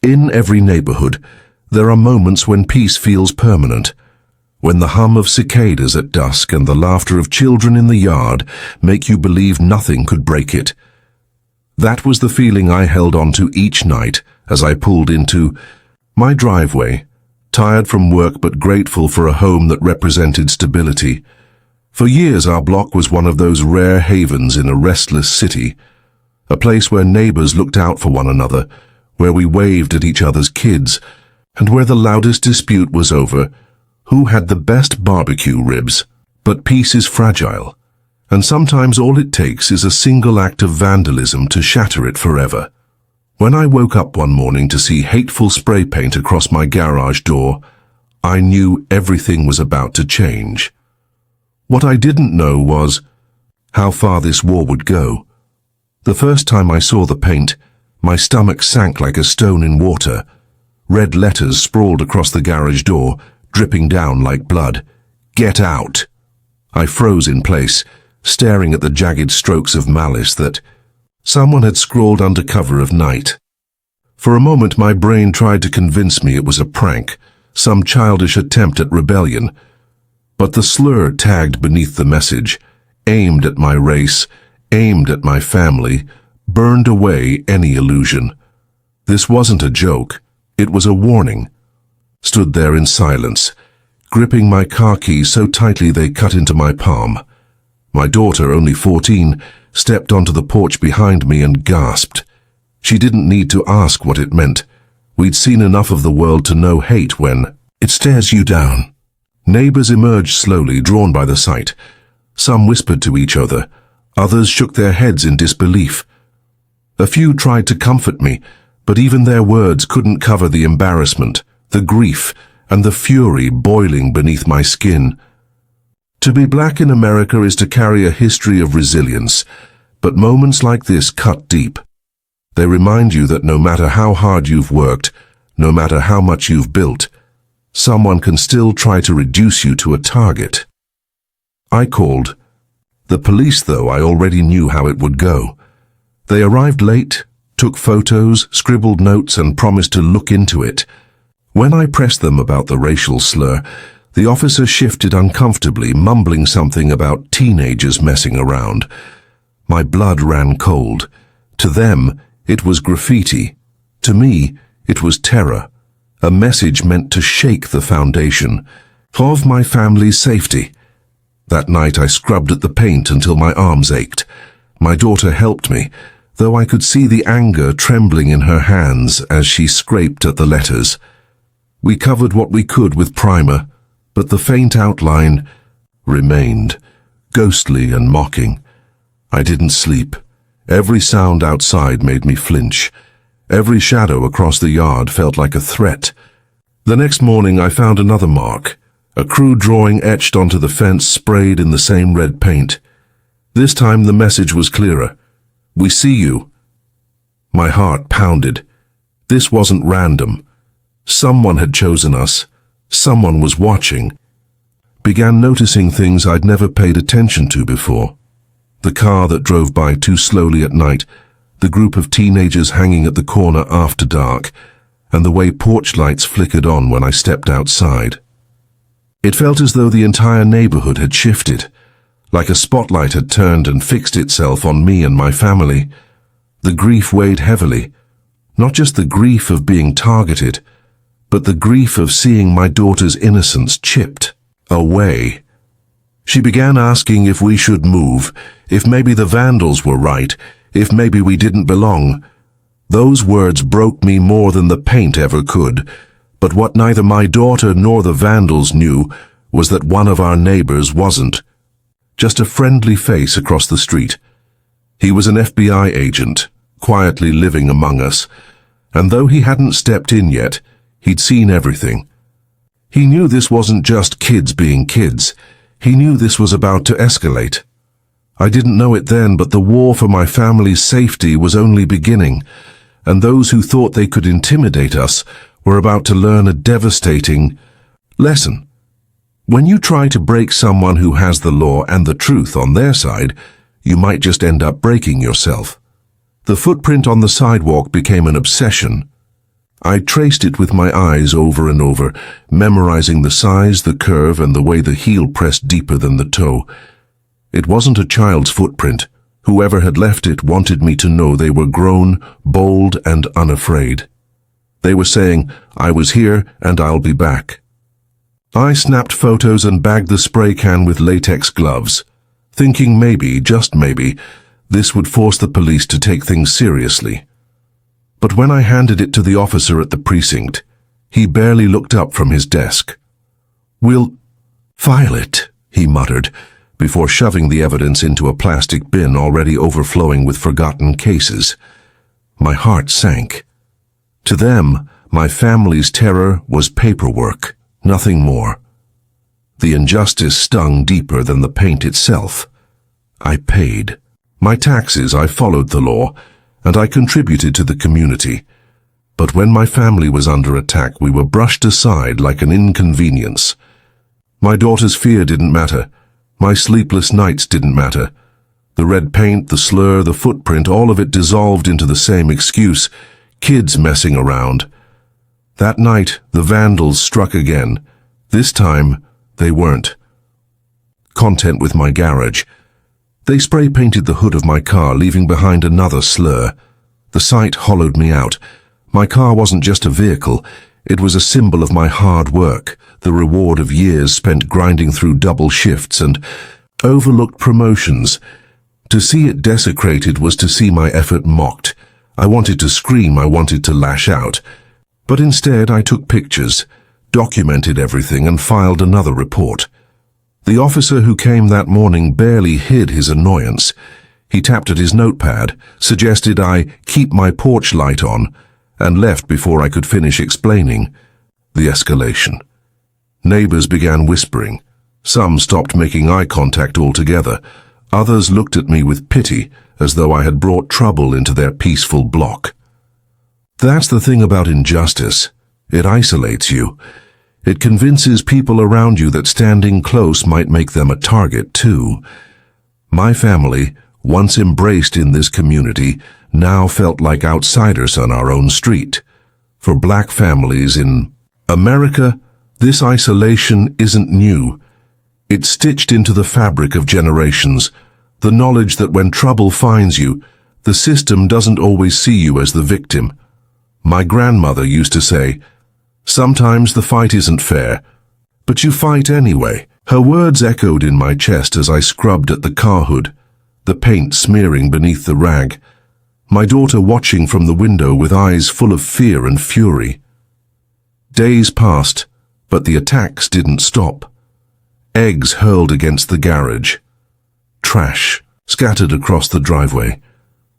In every neighborhood, there are moments when peace feels permanent, when the hum of cicadas at dusk and the laughter of children in the yard make you believe nothing could break it. That was the feeling I held on to each night as I pulled into my driveway, tired from work but grateful for a home that represented stability. For years our block was one of those rare havens in a restless city, a place where neighbors looked out for one another, where we waved at each other's kids, and where the loudest dispute was over who had the best barbecue ribs. But peace is fragile, and sometimes all it takes is a single act of vandalism to shatter it forever. When I woke up one morning to see hateful spray paint across my garage door, I knew everything was about to change. What I didn't know was how far this war would go. The first time I saw the paint, my stomach sank like a stone in water. Red letters sprawled across the garage door, dripping down like blood. "Get out!" I froze in place, staring at the jagged strokes of malice that someone had scrawled under cover of night. For a moment my brain tried to convince me it was a prank, some childish attempt at rebellion. But the slur tagged beneath the message, aimed at my race, aimed at my family, burned away any illusion. This wasn't a joke, it was a warning. Stood there in silence, gripping my car keys so tightly they cut into my palm. My daughter, only 14, stepped onto the porch behind me and gasped. She didn't need to ask what it meant. We'd seen enough of the world to know hate when it stares you down. Neighbors emerged slowly, drawn by the sight. Some whispered to each other, others shook their heads in disbelief. A few tried to comfort me, but even their words couldn't cover the embarrassment, the grief, and the fury boiling beneath my skin. To be black in America is to carry a history of resilience, but moments like this cut deep. They remind you that no matter how hard you've worked, no matter how much you've built, someone can still try to reduce you to a target. I called. The police, though, I already knew how it would go. They arrived late, took photos, scribbled notes, and promised to look into it. When I pressed them about the racial slur, the officer shifted uncomfortably, mumbling something about teenagers messing around. My blood ran cold. To them, it was graffiti. To me, it was terror. A message meant to shake the foundation of my family's safety. That night I scrubbed at the paint until my arms ached. My daughter helped me, though I could see the anger trembling in her hands as she scraped at the letters. We covered what we could with primer, but the faint outline remained, ghostly and mocking. I didn't sleep. Every sound outside made me flinch. Every shadow across the yard felt like a threat. The next morning I found another mark, a crude drawing etched onto the fence, sprayed in the same red paint. This time the message was clearer. "We see you." My heart pounded. This wasn't random. Someone had chosen us. Someone was watching. Began noticing things I'd never paid attention to before. The car that drove by too slowly at night, the group of teenagers hanging at the corner after dark, and the way porch lights flickered on when I stepped outside. It felt as though the entire neighborhood had shifted, like a spotlight had turned and fixed itself on me and my family. The grief weighed heavily, not just the grief of being targeted, but the grief of seeing my daughter's innocence chipped away. She began asking if we should move, if maybe the vandals were right, if maybe we didn't belong. Those words broke me more than the paint ever could, but what neither my daughter nor the vandals knew was that one of our neighbors wasn't. Just a friendly face across the street. He was an FBI agent, quietly living among us, and though he hadn't stepped in yet, he'd seen everything. He knew this wasn't just kids being kids. He knew this was about to escalate. I didn't know it then, but the war for my family's safety was only beginning, and those who thought they could intimidate us were about to learn a devastating lesson. When you try to break someone who has the law and the truth on their side, you might just end up breaking yourself. The footprint on the sidewalk became an obsession. I traced it with my eyes over and over, memorizing the size, the curve, and the way the heel pressed deeper than the toe. It wasn't a child's footprint. Whoever had left it wanted me to know they were grown, bold, and unafraid. They were saying, "I was here and I'll be back." I snapped photos and bagged the spray can with latex gloves, thinking maybe, just maybe, this would force the police to take things seriously. But when I handed it to the officer at the precinct, he barely looked up from his desk. "We'll file it," he muttered, before shoving the evidence into a plastic bin already overflowing with forgotten cases. My heart sank. To them, my family's terror was paperwork, nothing more. The injustice stung deeper than the paint itself. I paid. My taxes, I followed the law, and I contributed to the community. But when my family was under attack, we were brushed aside like an inconvenience. My daughter's fear didn't matter. My sleepless nights didn't matter. The red paint, the slur, the footprint, all of it dissolved into the same excuse: kids messing around. That night, the vandals struck again. This time, they weren't. Content with my garage. They spray-painted the hood of my car, leaving behind another slur. The sight hollowed me out. My car wasn't just a vehicle. It was a symbol of my hard work, the reward of years spent grinding through double shifts and overlooked promotions. To see it desecrated was to see my effort mocked. I wanted to scream, I wanted to lash out. But instead I took pictures, documented everything, and filed another report. The officer who came that morning barely hid his annoyance. He tapped at his notepad, suggested I keep my porch light on, and left before I could finish explaining. The escalation. Neighbors began whispering. Some stopped making eye contact altogether. Others looked at me with pity, as though I had brought trouble into their peaceful block. That's the thing about injustice. It isolates you. It convinces people around you that standing close might make them a target too. My family, once embraced in this community, now felt like outsiders on our own street. For black families in America, this isolation isn't new. It's stitched into the fabric of generations, the knowledge that when trouble finds you, the system doesn't always see you as the victim. My grandmother used to say, "Sometimes the fight isn't fair, but you fight anyway." Her words echoed in my chest as I scrubbed at the car hood, the paint smearing beneath the rag. My daughter watching from the window with eyes full of fear and fury. Days passed, but the attacks didn't stop. Eggs hurled against the garage. Trash scattered across the driveway.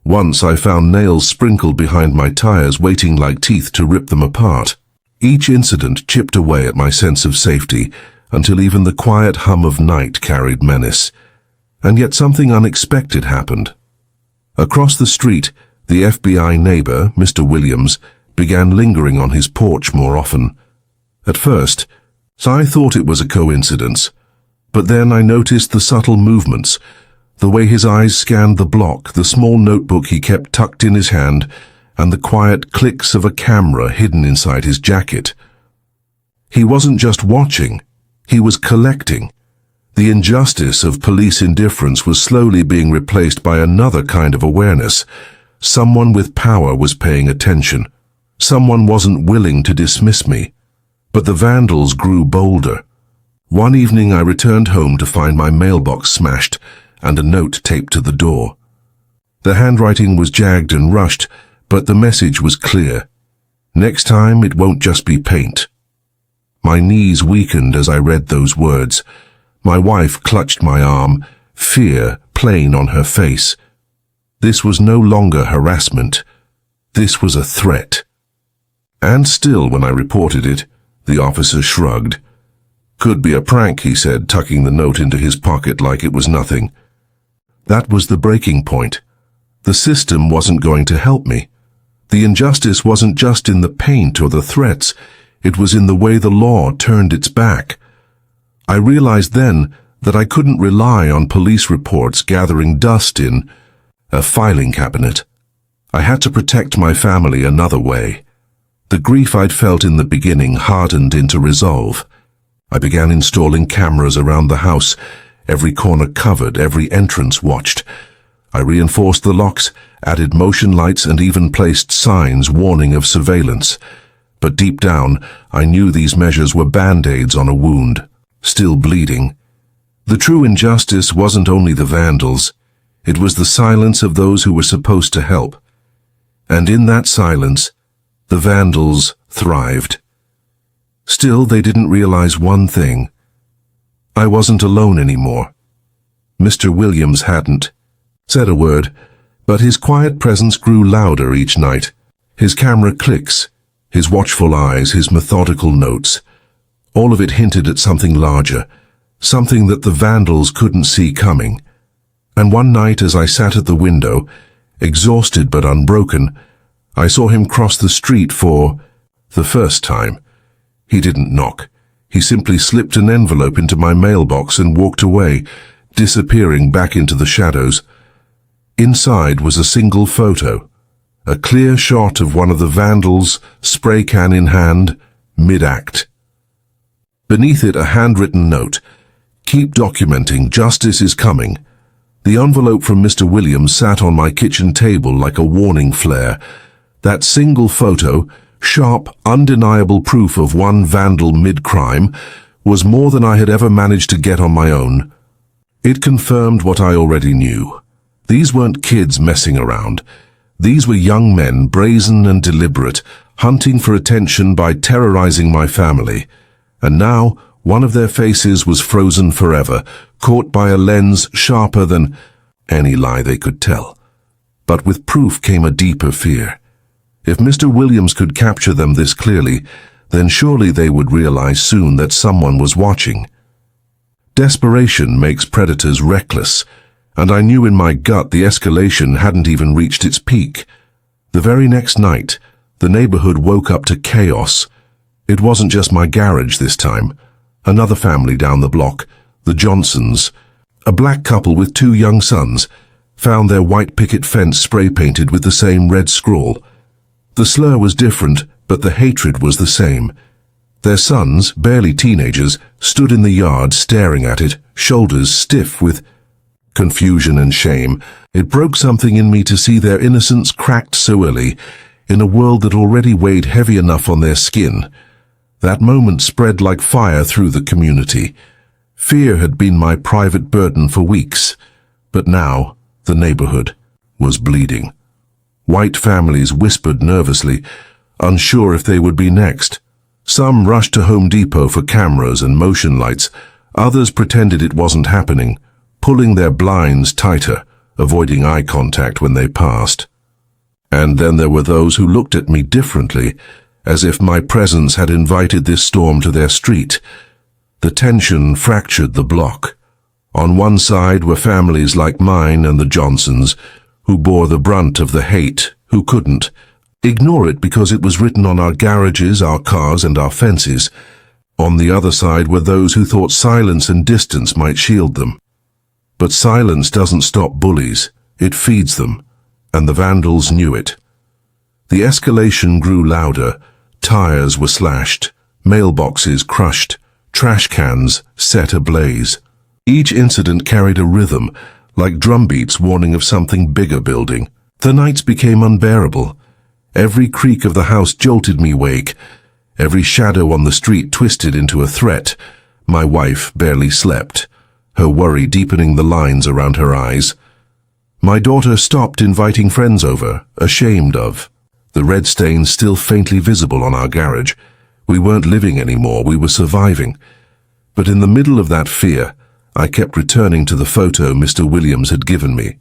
Once I found nails sprinkled behind my tires, waiting like teeth to rip them apart. Each incident chipped away at my sense of safety, until even the quiet hum of night carried menace. And yet something unexpected happened. Across the street, the FBI neighbor, Mr. Williams, began lingering on his porch more often. At first, I thought it was a coincidence, but then I noticed the subtle movements, the way his eyes scanned the block, the small notebook he kept tucked in his hand, and the quiet clicks of a camera hidden inside his jacket. He wasn't just watching, he was collecting. The injustice of police indifference was slowly being replaced by another kind of awareness. Someone with power was paying attention. Someone wasn't willing to dismiss me. But the vandals grew bolder. One evening I returned home to find my mailbox smashed and a note taped to the door. The handwriting was jagged and rushed, but the message was clear. Next time it won't just be paint. My knees weakened as I read those words. My wife clutched my arm, fear plain on her face. This was no longer harassment. This was a threat. And still, when I reported it, the officer shrugged. "Could be a prank," he said, tucking the note into his pocket like it was nothing. That was the breaking point. The system wasn't going to help me. The injustice wasn't just in the paint or the threats. It was in the way the law turned its back. I realized then that I couldn't rely on police reports gathering dust in a filing cabinet. I had to protect my family another way. The grief I'd felt in the beginning hardened into resolve. I began installing cameras around the house, every corner covered, every entrance watched. I reinforced the locks, added motion lights, and even placed signs warning of surveillance. But deep down, I knew these measures were band-aids on a wound, still bleeding. The true injustice wasn't only the vandals, it was the silence of those who were supposed to help. And in that silence, the vandals thrived. Still, they didn't realize one thing. I wasn't alone anymore. Mr. Williams hadn't said a word, but his quiet presence grew louder each night. His camera clicks, his watchful eyes, his methodical notes. All of it hinted at something larger, something that the vandals couldn't see coming. And one night as I sat at the window, exhausted but unbroken, I saw him cross the street for the first time. He didn't knock. He simply slipped an envelope into my mailbox and walked away, disappearing back into the shadows. Inside was a single photo, a clear shot of one of the vandals, spray can in hand, mid-act. Beneath it a handwritten note, "Keep documenting, justice is coming." The envelope from Mr. Williams sat on my kitchen table like a warning flare. That single photo, sharp, undeniable proof of one vandal mid-crime, was more than I had ever managed to get on my own. It confirmed what I already knew. These weren't kids messing around. These were young men, brazen and deliberate, hunting for attention by terrorizing my family. And now, one of their faces was frozen forever, caught by a lens sharper than any lie they could tell. But with proof came a deeper fear. If Mr. Williams could capture them this clearly, then surely they would realize soon that someone was watching. Desperation makes predators reckless, and I knew in my gut the escalation hadn't even reached its peak. The very next night, the neighborhood woke up to chaos. It wasn't just my garage this time. Another family down the block, the Johnsons, a black couple with 2 young sons, found their white picket fence spray-painted with the same red scrawl. The slur was different, but the hatred was the same. Their sons, barely teenagers, stood in the yard staring at it, shoulders stiff with confusion and shame. It broke something in me to see their innocence cracked so early, in a world that already weighed heavy enough on their skin. That moment spread like fire through the community. Fear had been my private burden for weeks, but now the neighborhood was bleeding. White families whispered nervously, unsure if they would be next. Some rushed to Home Depot for cameras and motion lights. Others pretended it wasn't happening, pulling their blinds tighter, avoiding eye contact when they passed. And then there were those who looked at me differently, as if my presence had invited this storm to their street. The tension fractured the block. On one side were families like mine and the Johnsons, who bore the brunt of the hate, who couldn't ignore it because it was written on our garages, our cars, and our fences. On the other side were those who thought silence and distance might shield them. But silence doesn't stop bullies, it feeds them, and the vandals knew it. The escalation grew louder. Tires were slashed, mailboxes crushed, trash cans set ablaze. Each incident carried a rhythm, like drumbeats warning of something bigger building. The nights became unbearable. Every creak of the house jolted me awake. Every shadow on the street twisted into a threat. My wife barely slept, her worry deepening the lines around her eyes. My daughter stopped inviting friends over, ashamed of the red stains still faintly visible on our garage. We weren't living anymore, we were surviving. But in the middle of that fear, I kept returning to the photo Mr. Williams had given me.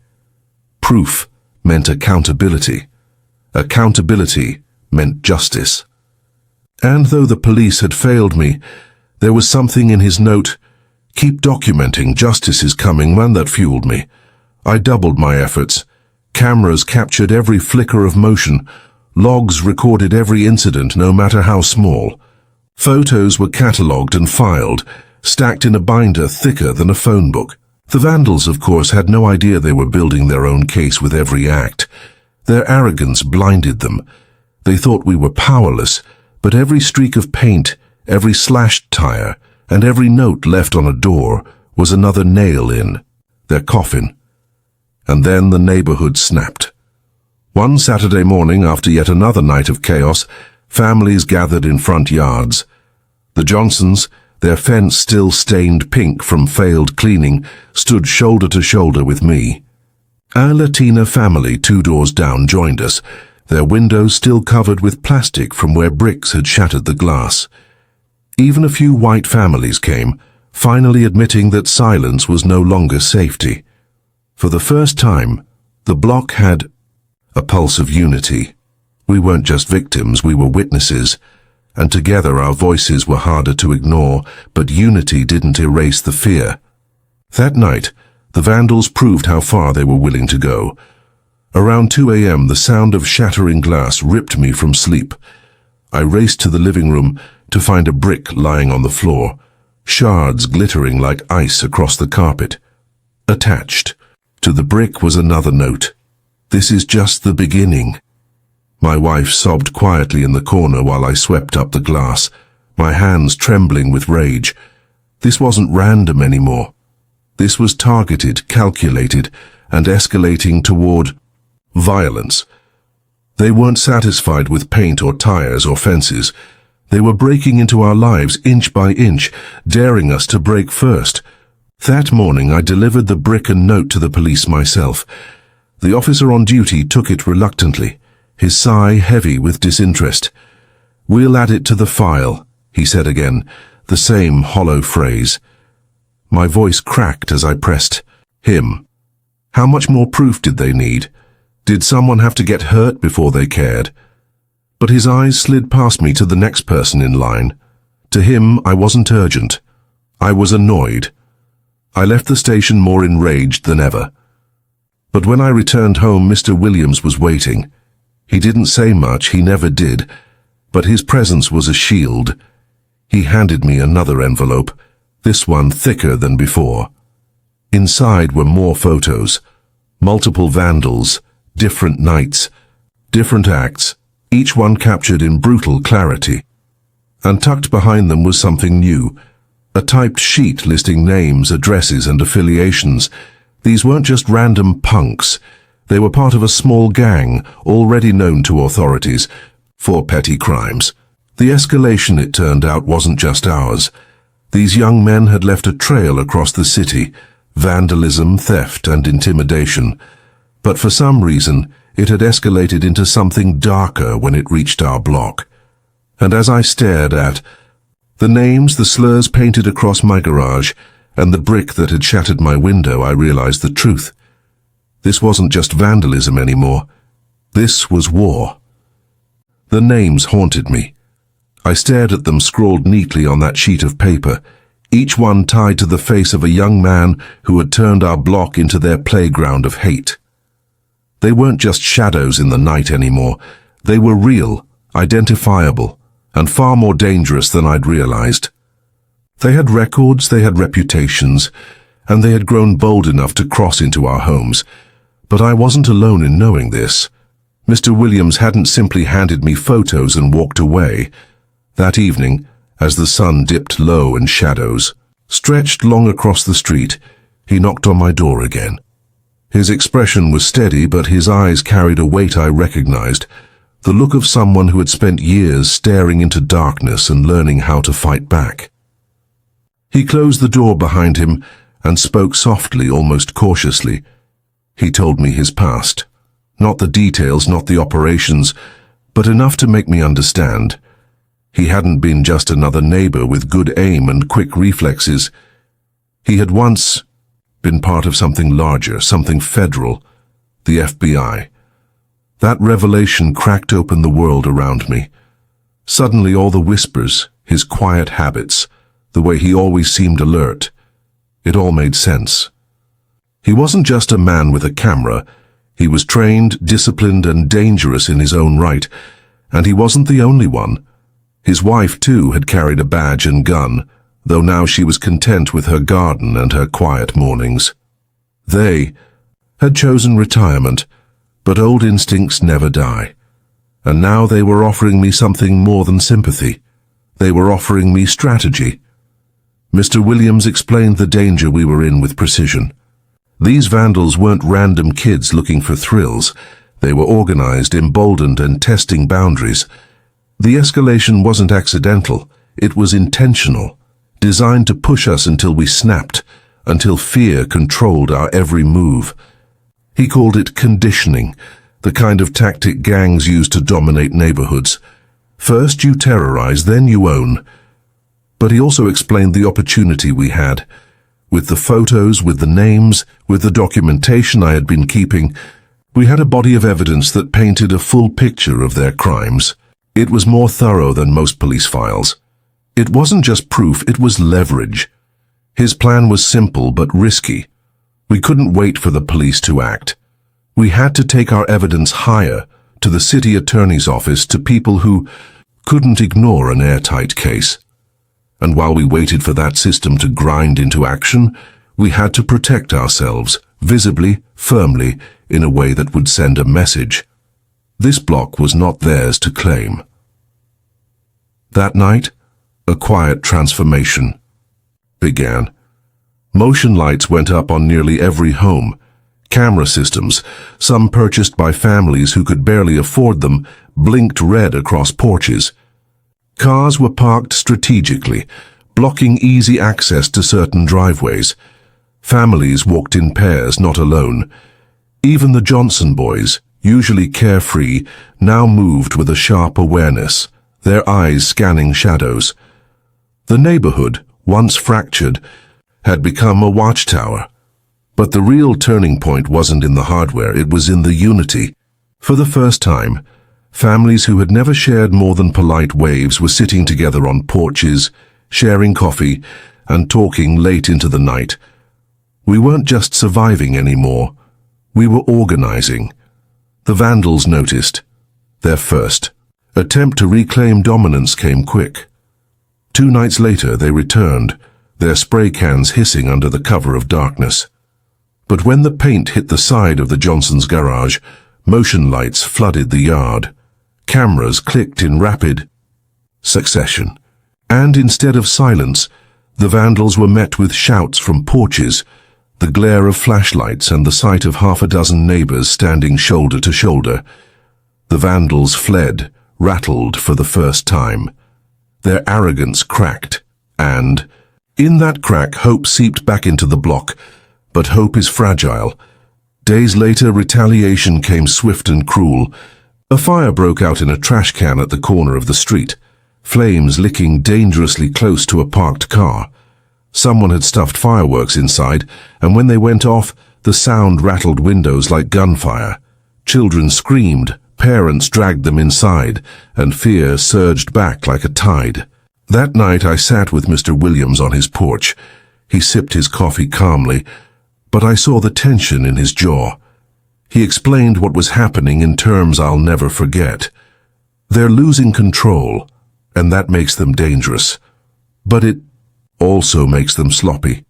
Proof meant accountability. Accountability meant justice. And though the police had failed me, there was something in his note, "Keep documenting, justice is coming," man, that fueled me. I doubled my efforts. Cameras captured every flicker of motion. Logs recorded every incident, no matter how small. Photos were catalogued and filed, stacked in a binder thicker than a phone book. The vandals, of course, had no idea they were building their own case with every act. Their arrogance blinded them. They thought we were powerless, but every streak of paint, every slashed tire, and every note left on a door was another nail in their coffin. And then the neighborhood snapped. One Saturday morning, after yet another night of chaos, families gathered in front yards. The Johnsons, their fence still stained pink from failed cleaning, stood shoulder to shoulder with me. Our Latina family 2 doors down joined us, their windows still covered with plastic from where bricks had shattered the glass. Even a few white families came, finally admitting that silence was no longer safety. For the first time, the block had a pulse of unity. We weren't just victims, we were witnesses, and together our voices were harder to ignore, but unity didn't erase the fear. That night, the vandals proved how far they were willing to go. Around 2 a.m., the sound of shattering glass ripped me from sleep. I raced to the living room to find a brick lying on the floor, shards glittering like ice across the carpet. Attached to the brick was another note. "This is just the beginning." My wife sobbed quietly in the corner while I swept up the glass, my hands trembling with rage. This wasn't random anymore. This was targeted, calculated, and escalating toward violence. They weren't satisfied with paint or tires or fences. They were breaking into our lives inch by inch, daring us to break first. That morning I delivered the brick and note to the police myself. The officer on duty took it reluctantly, his sigh heavy with disinterest. "We'll add it to the file," he said again, the same hollow phrase. My voice cracked as I pressed him. How much more proof did they need? Did someone have to get hurt before they cared? But his eyes slid past me to the next person in line. To him, I wasn't urgent. I was annoyed. I left the station more enraged than ever. But when I returned home, Mr. Williams was waiting. He didn't say much, he never did, but his presence was a shield. He handed me another envelope, this one thicker than before. Inside were more photos, multiple vandals, different nights, different acts, each one captured in brutal clarity. And tucked behind them was something new, a typed sheet listing names, addresses, and affiliations. These weren't just random punks. They were part of a small gang, already known to authorities, for petty crimes. The escalation, it turned out, wasn't just ours. These young men had left a trail across the city, vandalism, theft, and intimidation. But for some reason, it had escalated into something darker when it reached our block. And as I stared at the names, the slurs painted across my garage, and the brick that had shattered my window, I realized the truth. This wasn't just vandalism anymore. This was war. The names haunted me. I stared at them scrawled neatly on that sheet of paper, each one tied to the face of a young man who had turned our block into their playground of hate. They weren't just shadows in the night anymore. They were real, identifiable, and far more dangerous than I'd realized. They had records, they had reputations, and they had grown bold enough to cross into our homes. But I wasn't alone in knowing this. Mr. Williams hadn't simply handed me photos and walked away. That evening, as the sun dipped low and shadows stretched long across the street, he knocked on my door again. His expression was steady, but his eyes carried a weight I recognized, the look of someone who had spent years staring into darkness and learning how to fight back. He closed the door behind him and spoke softly, almost cautiously. He told me his past. Not the details, not the operations, but enough to make me understand. He hadn't been just another neighbor with good aim and quick reflexes. He had once been part of something larger, something federal, the FBI. That revelation cracked open the world around me. Suddenly all the whispers, his quiet habits, the way he always seemed alert, it all made sense. He wasn't just a man with a camera. He was trained, disciplined, and dangerous in his own right, and he wasn't the only one. His wife, too, had carried a badge and gun, though now she was content with her garden and her quiet mornings. They had chosen retirement, but old instincts never die. And now they were offering me something more than sympathy. They were offering me strategy. Mr. Williams explained the danger we were in with precision. These vandals weren't random kids looking for thrills. They were organized, emboldened, and testing boundaries. The escalation wasn't accidental. It was intentional, designed to push us until we snapped, until fear controlled our every move. He called it conditioning, the kind of tactic gangs use to dominate neighborhoods. First you terrorize, then you own. But he also explained the opportunity we had. With the photos, with the names, with the documentation I had been keeping, we had a body of evidence that painted a full picture of their crimes. It was more thorough than most police files. It wasn't just proof, it was leverage. His plan was simple but risky. We couldn't wait for the police to act. We had to take our evidence higher, to the city attorney's office, to people who couldn't ignore an airtight case. And while we waited for that system to grind into action, we had to protect ourselves, visibly, firmly, in a way that would send a message. This block was not theirs to claim. That night, a quiet transformation began. Motion lights went up on nearly every home. Camera systems, some purchased by families who could barely afford them, blinked red across porches. Cars were parked strategically, blocking easy access to certain driveways. Families walked in pairs, not alone. Even the Johnson boys, usually carefree, now moved with a sharp awareness, their eyes scanning shadows. The neighborhood, once fractured, had become a watchtower. But the real turning point wasn't in the hardware, it was in the unity. For the first time, families who had never shared more than polite waves were sitting together on porches, sharing coffee, and talking late into the night. We weren't just surviving anymore. We were organizing. The vandals noticed. Their first attempt to reclaim dominance came quick. 2 nights later they returned, their spray cans hissing under the cover of darkness. But when the paint hit the side of the Johnsons' garage, motion lights flooded the yard. Cameras clicked in rapid succession. And instead of silence, the vandals were met with shouts from porches, the glare of flashlights and the sight of half a dozen neighbors standing shoulder to shoulder. The vandals fled, rattled for the first time. Their arrogance cracked, and, in that crack, hope seeped back into the block. But hope is fragile. Days later, retaliation came swift and cruel. A fire broke out in a trash can at the corner of the street, flames licking dangerously close to a parked car. Someone had stuffed fireworks inside, and when they went off, the sound rattled windows like gunfire. Children screamed, parents dragged them inside, and fear surged back like a tide. That night I sat with Mr. Williams on his porch. He sipped his coffee calmly, but I saw the tension in his jaw. He explained what was happening in terms I'll never forget. They're losing control, and that makes them dangerous. But it also makes them sloppy.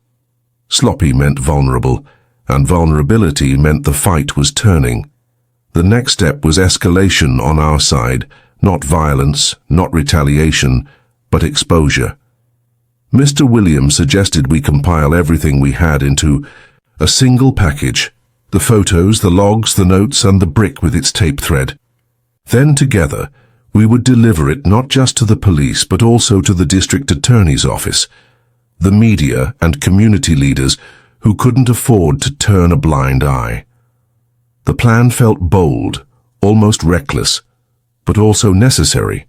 Sloppy meant vulnerable, and vulnerability meant the fight was turning. The next step was escalation on our side, not violence, not retaliation, but exposure. Mr. Williams suggested we compile everything we had into a single package, the photos, the logs, the notes, and the brick with its tape thread. Then together, we would deliver it not just to the police but also to the district attorney's office, the media and community leaders who couldn't afford to turn a blind eye. The plan felt bold, almost reckless, but also necessary.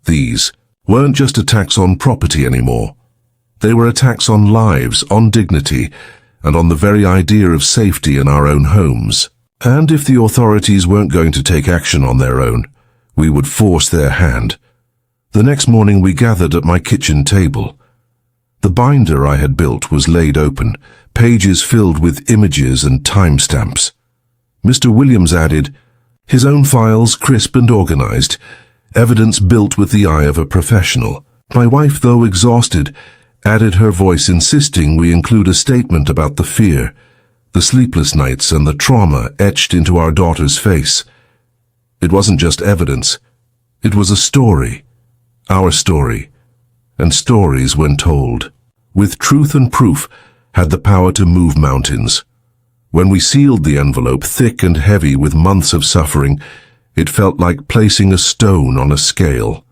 These weren't just attacks on property anymore. They were attacks on lives, on dignity, and on the very idea of safety in our own homes. And if the authorities weren't going to take action on their own, we would force their hand. The next morning we gathered at my kitchen table. The binder I had built was laid open, pages filled with images and timestamps. Mr. Williams added, his own files crisp and organized, evidence built with the eye of a professional. My wife, though exhausted, added her voice, insisting we include a statement about the fear, the sleepless nights, and the trauma etched into our daughter's face. It wasn't just evidence. It was a story. Our story. And stories, when told, with truth and proof, had the power to move mountains. When we sealed the envelope, thick and heavy with months of suffering, it felt like placing a stone on a scale.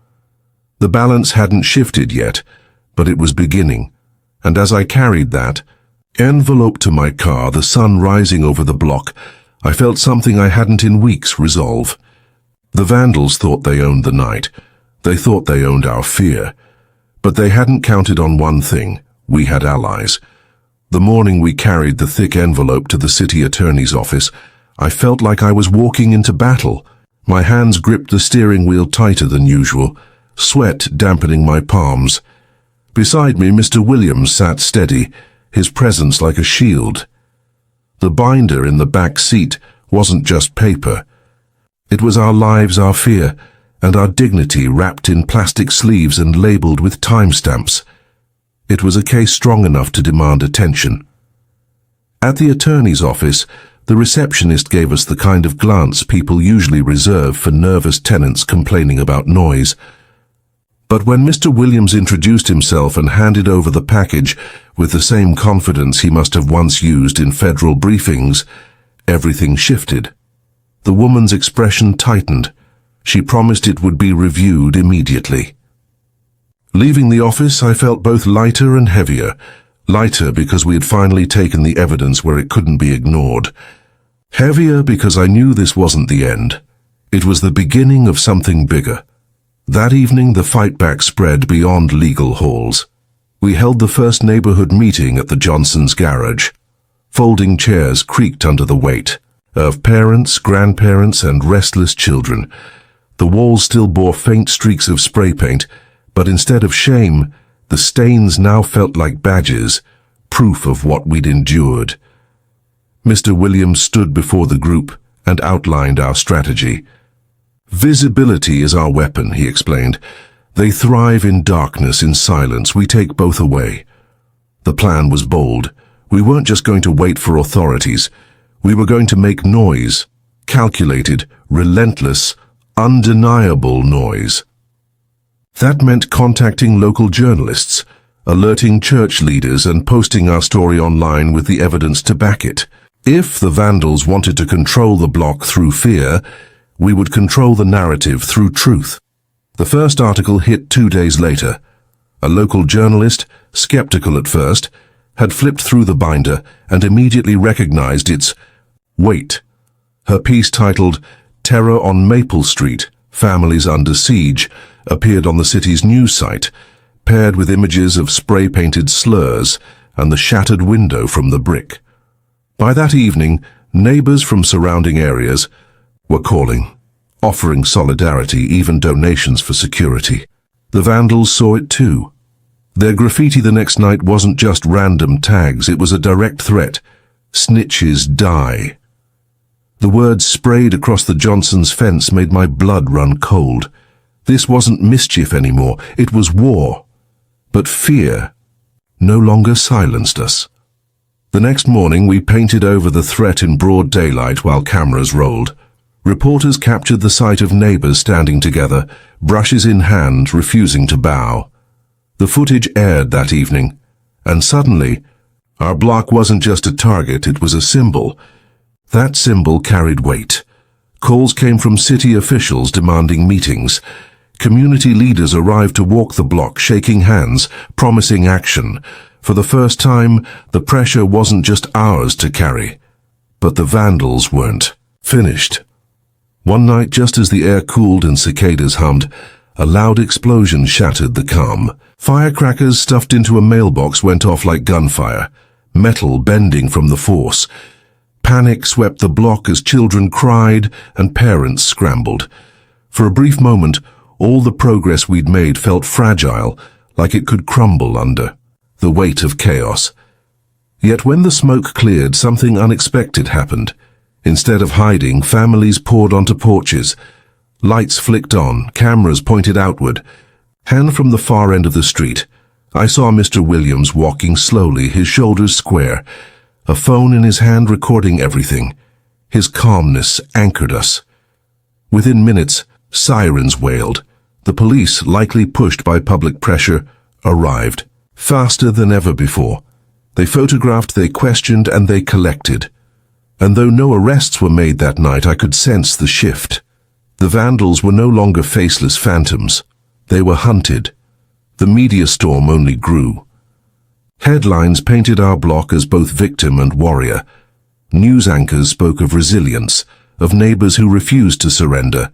The balance hadn't shifted yet, but it was beginning, and as I carried that envelope to my car, the sun rising over the block, I felt something I hadn't in weeks resolve. The vandals thought they owned the night. They thought they owned our fear. But they hadn't counted on one thing: we had allies. The morning we carried the thick envelope to the city attorney's office, I felt like I was walking into battle. My hands gripped the steering wheel tighter than usual, sweat dampening my palms. Beside me, Mr. Williams sat steady, his presence like a shield. The binder in the back seat wasn't just paper. It was our lives, our fear, and our dignity wrapped in plastic sleeves and labeled with timestamps. It was a case strong enough to demand attention. At the attorney's office, the receptionist gave us the kind of glance people usually reserve for nervous tenants complaining about noise. But when Mr. Williams introduced himself and handed over the package with the same confidence he must have once used in federal briefings, everything shifted. The woman's expression tightened. She promised it would be reviewed immediately. Leaving the office, I felt both lighter and heavier. Lighter because we had finally taken the evidence where it couldn't be ignored. Heavier because I knew this wasn't the end. It was the beginning of something bigger. That evening, the fight back spread beyond legal halls. We held the first neighborhood meeting at the Johnsons' garage. Folding chairs creaked under the weight of parents, grandparents, and restless children. The walls still bore faint streaks of spray paint, but instead of shame, the stains now felt like badges, proof of what we'd endured. Mr. Williams stood before the group and outlined our strategy. Visibility is our weapon, he explained. They thrive in darkness, in silence. We take both away. The plan was bold. We weren't just going to wait for authorities. We were going to make noise. Calculated, relentless, undeniable noise. That meant contacting local journalists, alerting church leaders, and posting our story online with the evidence to back it. If the vandals wanted to control the block through fear, we would control the narrative through truth. The first article hit 2 days later. A local journalist, skeptical at first, had flipped through the binder and immediately recognized its weight. Her piece, titled "Terror on Maple Street, Families Under Siege," appeared on the city's news site, paired with images of spray-painted slurs and the shattered window from the brick. By that evening, neighbors from surrounding areas were calling, offering solidarity, even donations for security. The vandals saw it too. Their graffiti the next night wasn't just random tags, it was a direct threat. Snitches die. The words sprayed across the Johnsons' fence made my blood run cold. This wasn't mischief anymore, it was war. But fear no longer silenced us. The next morning we painted over the threat in broad daylight while cameras rolled. Reporters captured the sight of neighbors standing together, brushes in hand, refusing to bow. The footage aired that evening, and suddenly, our block wasn't just a target, it was a symbol. That symbol carried weight. Calls came from city officials demanding meetings. Community leaders arrived to walk the block, shaking hands, promising action. For the first time, the pressure wasn't just ours to carry. But the vandals weren't finished. One night, just as the air cooled and cicadas hummed, a loud explosion shattered the calm. Firecrackers stuffed into a mailbox went off like gunfire, metal bending from the force. Panic swept the block as children cried and parents scrambled. For a brief moment, all the progress we'd made felt fragile, like it could crumble under the weight of chaos. Yet when the smoke cleared, something unexpected happened. Instead of hiding, families poured onto porches. Lights flicked on, cameras pointed outward. And from the far end of the street, I saw Mr. Williams walking slowly, his shoulders square, a phone in his hand recording everything. His calmness anchored us. Within minutes, sirens wailed. The police, likely pushed by public pressure, arrived, faster than ever before. They photographed, they questioned, and they collected. And though no arrests were made that night, I could sense the shift. The vandals were no longer faceless phantoms. They were hunted. The media storm only grew. Headlines painted our block as both victim and warrior. News anchors spoke of resilience, of neighbors who refused to surrender.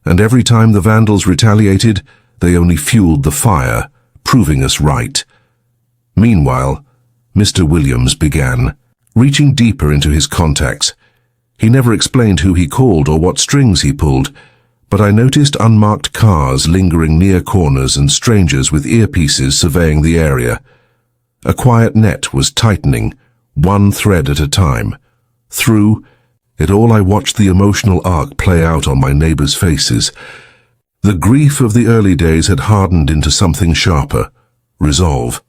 And every time the vandals retaliated, they only fueled the fire, proving us right. Meanwhile, Mr. Williams began, reaching deeper into his contacts. He never explained who he called or what strings he pulled, but I noticed unmarked cars lingering near corners and strangers with earpieces surveying the area. A quiet net was tightening, one thread at a time. Through it all, I watched the emotional arc play out on my neighbors' faces. The grief of the early days had hardened into something sharper, resolve.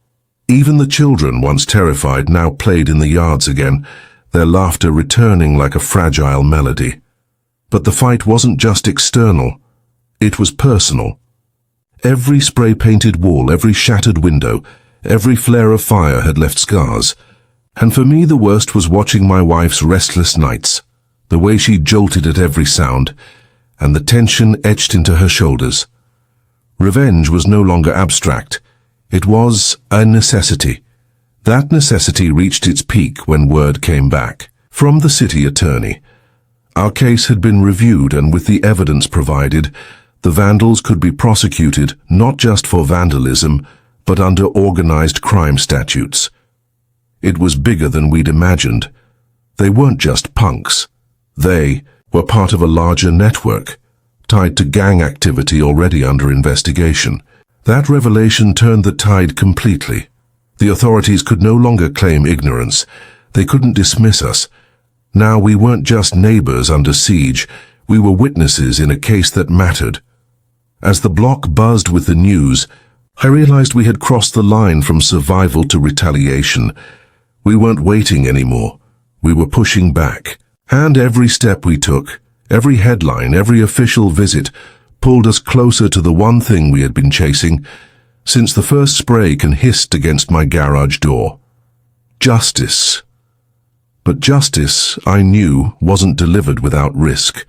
Even the children, once terrified, now played in the yards again, their laughter returning like a fragile melody. But the fight wasn't just external, it was personal. Every spray-painted wall, every shattered window, every flare of fire had left scars. And for me, the worst was watching my wife's restless nights, the way she jolted at every sound, and the tension etched into her shoulders. Revenge was no longer abstract. It was a necessity. That necessity reached its peak when word came back from the city attorney. Our case had been reviewed, and with the evidence provided, the vandals could be prosecuted not just for vandalism, but under organized crime statutes. It was bigger than we'd imagined. They weren't just punks. They were part of a larger network, tied to gang activity already under investigation. That revelation turned the tide completely. The authorities could no longer claim ignorance. They couldn't dismiss us. Now we weren't just neighbors under siege. We were witnesses in a case that mattered. As the block buzzed with the news, I realized we had crossed the line from survival to retaliation. We weren't waiting anymore. We were pushing back. And every step we took, every headline, every official visit, pulled us closer to the one thing we had been chasing since the first spray can hissed against my garage door. Justice. But justice, I knew, wasn't delivered without risk.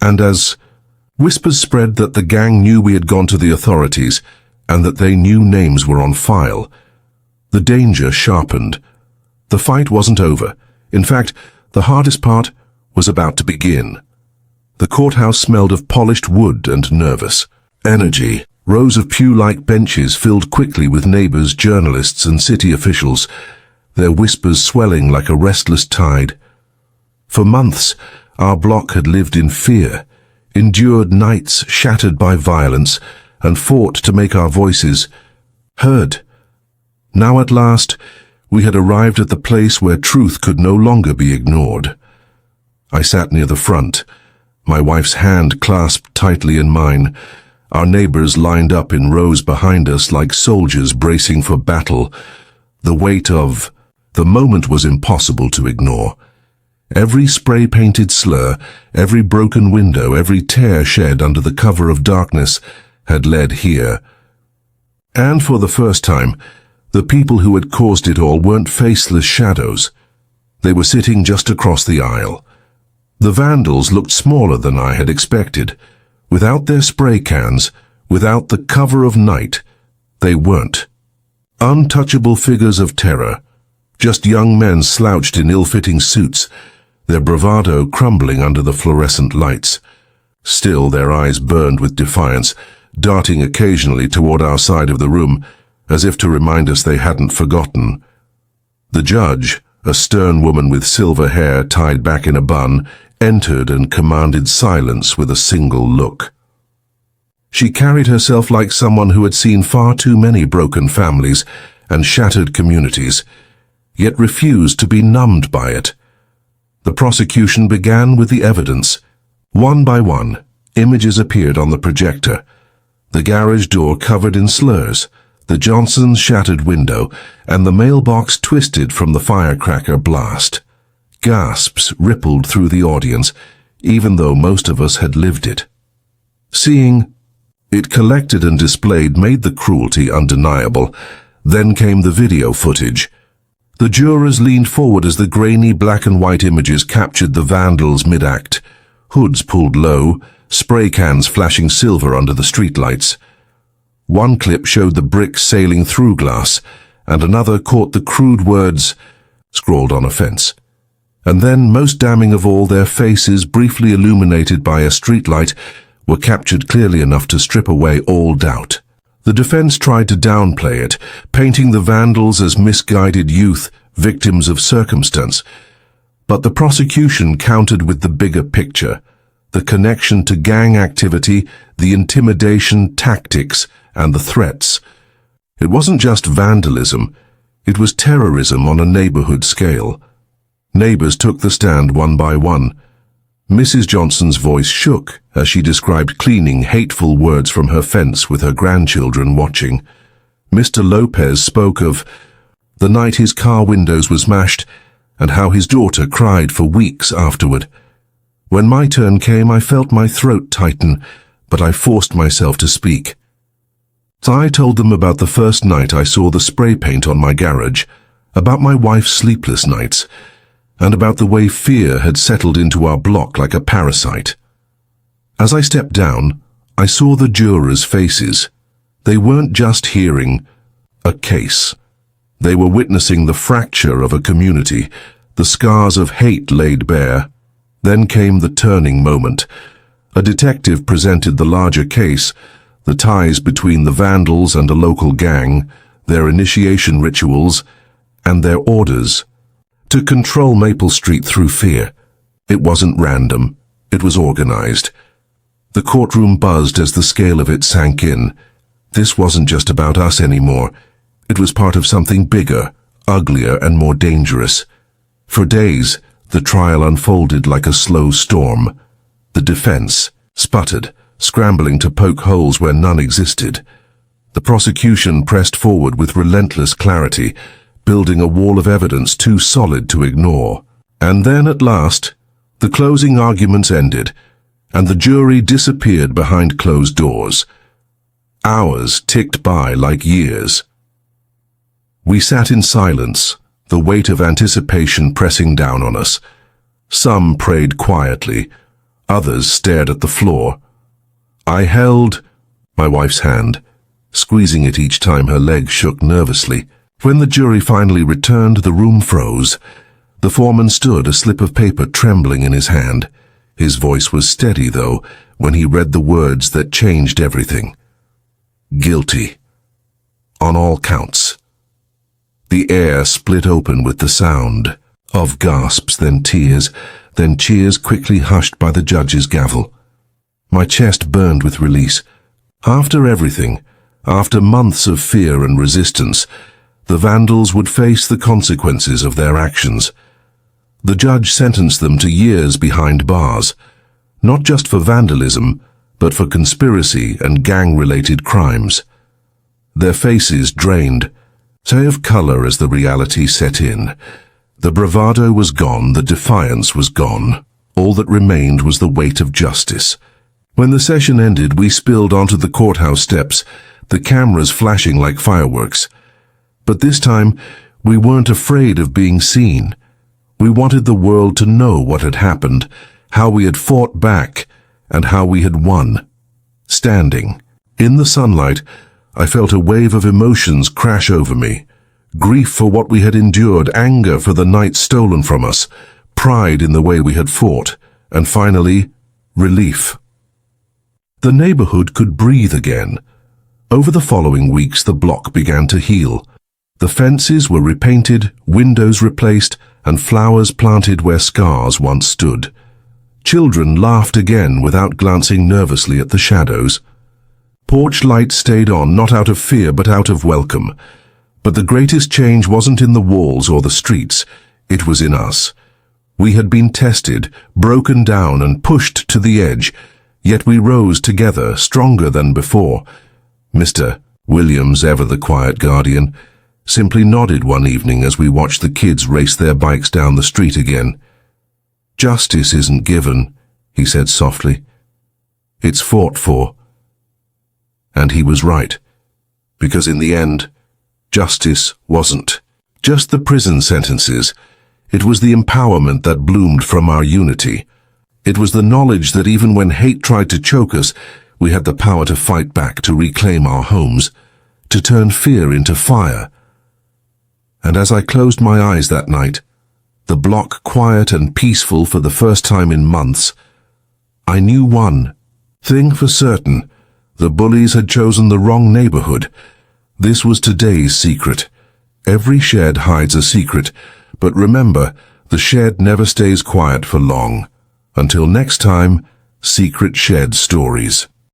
And as whispers spread that the gang knew we had gone to the authorities and that they knew names were on file, the danger sharpened. The fight wasn't over. In fact, the hardest part was about to begin. The courthouse smelled of polished wood and nervous energy. Rows of pew-like benches filled quickly with neighbors, journalists, and city officials, their whispers swelling like a restless tide. For months, our block had lived in fear, endured nights shattered by violence, and fought to make our voices heard. Now at last, we had arrived at the place where truth could no longer be ignored. I sat near the front, my wife's hand clasped tightly in mine. Our neighbors lined up in rows behind us like soldiers bracing for battle. The weight of the moment was impossible to ignore. Every spray-painted slur, every broken window, every tear shed under the cover of darkness had led here. And for the first time, the people who had caused it all weren't faceless shadows. They were sitting just across the aisle. The vandals looked smaller than I had expected. Without their spray cans, without the cover of night, they weren't. Untouchable figures of terror, just young men slouched in ill-fitting suits, their bravado crumbling under the fluorescent lights. Still, their eyes burned with defiance, darting occasionally toward our side of the room, as if to remind us they hadn't forgotten. The judge, a stern woman with silver hair tied back in a bun, entered and commanded silence with a single look. She carried herself like someone who had seen far too many broken families and shattered communities, yet refused to be numbed by it. The prosecution began with the evidence. One by one, images appeared on the projector. The garage door covered in slurs, the Johnson's shattered window, and the mailbox twisted from the firecracker blast. Gasps rippled through the audience. even though most of us had lived it. Seeing it collected and displayed made the cruelty undeniable. Then came the video footage. The jurors leaned forward as the grainy black and white images captured the vandals mid-act. Hoods pulled low, spray cans flashing silver under the streetlights. One clip showed the bricks sailing through glass, and another caught the crude words scrawled on a fence. And then, most damning of all, their faces, briefly illuminated by a streetlight, were captured clearly enough to strip away all doubt. The defense tried to downplay it, painting the vandals as misguided youth, victims of circumstance. But the prosecution countered with the bigger picture, the connection to gang activity, the intimidation tactics, and the threats. It wasn't just vandalism, it was terrorism on a neighborhood scale. Neighbors took the stand one by one. Mrs. Johnson's voice shook as she described cleaning hateful words from her fence with her grandchildren watching. Mr. Lopez spoke of the night his car windows were smashed and how his daughter cried for weeks afterward. When my turn came, I felt my throat tighten, but I forced myself to speak. I told them about the first night I saw the spray paint on my garage, about my wife's sleepless nights, and about the way fear had settled into our block like a parasite. As I stepped down, I saw the jurors' faces. They weren't just hearing a case. They were witnessing the fracture of a community, the scars of hate laid bare. Then came the turning moment. A detective presented the larger case, the ties between the vandals and a local gang, their initiation rituals, and their orders to control Maple Street through fear. It wasn't random. It was organized. The courtroom buzzed as the scale of it sank in. This wasn't just about us anymore. It was part of something bigger, uglier, and more dangerous. For days, the trial unfolded like a slow storm. The defense sputtered, scrambling to poke holes where none existed. The prosecution pressed forward with relentless clarity, building a wall of evidence too solid to ignore. And then, at last, the closing arguments ended, and the jury disappeared behind closed doors. Hours ticked by like years. We sat in silence, the weight of anticipation pressing down on us. Some prayed quietly, others stared at the floor. I held my wife's hand, squeezing it each time her legs shook nervously. When the jury finally returned, the room froze. The foreman stood, a slip of paper trembling in his hand. His voice was steady, though, when he read the words that changed everything. Guilty. On all counts. The air split open with the sound of gasps, then tears, then cheers quickly hushed by the judge's gavel. My chest burned with release. After everything, after months of fear and resistance, the vandals would face the consequences of their actions. The judge sentenced them to years behind bars, not just for vandalism, but for conspiracy and gang-related crimes. Their faces drained, say of color as the reality set in. The bravado was gone, the defiance was gone. All that remained was the weight of justice. When the session ended, we spilled onto the courthouse steps, the cameras flashing like fireworks. But this time, we weren't afraid of being seen. We wanted the world to know what had happened, how we had fought back, and how we had won. Standing, in the sunlight, I felt a wave of emotions crash over me. Grief for what we had endured, anger for the night stolen from us, pride in the way we had fought, and finally, relief. The neighborhood could breathe again. Over the following weeks, the block began to heal. The fences were repainted, windows replaced, and flowers planted where scars once stood. Children laughed again without glancing nervously at the shadows. Porch lights stayed on, not out of fear but out of welcome. But the greatest change wasn't in the walls or the streets, it was in us. We had been tested, broken down and pushed to the edge, yet we rose together, stronger than before. Mr. Williams, ever the quiet guardian, simply nodded one evening as we watched the kids race their bikes down the street again. Justice isn't given, he said softly. It's fought for. And he was right, because in the end, justice wasn't just the prison sentences. It was the empowerment that bloomed from our unity. It was the knowledge that even when hate tried to choke us, we had the power to fight back, to reclaim our homes, to turn fear into fire. And as I closed my eyes that night, the block quiet and peaceful for the first time in months, I knew one thing for certain: the bullies had chosen the wrong neighborhood. This was today's secret. Every shed hides a secret, but remember, the shed never stays quiet for long. Until next time, Secret Shed Stories.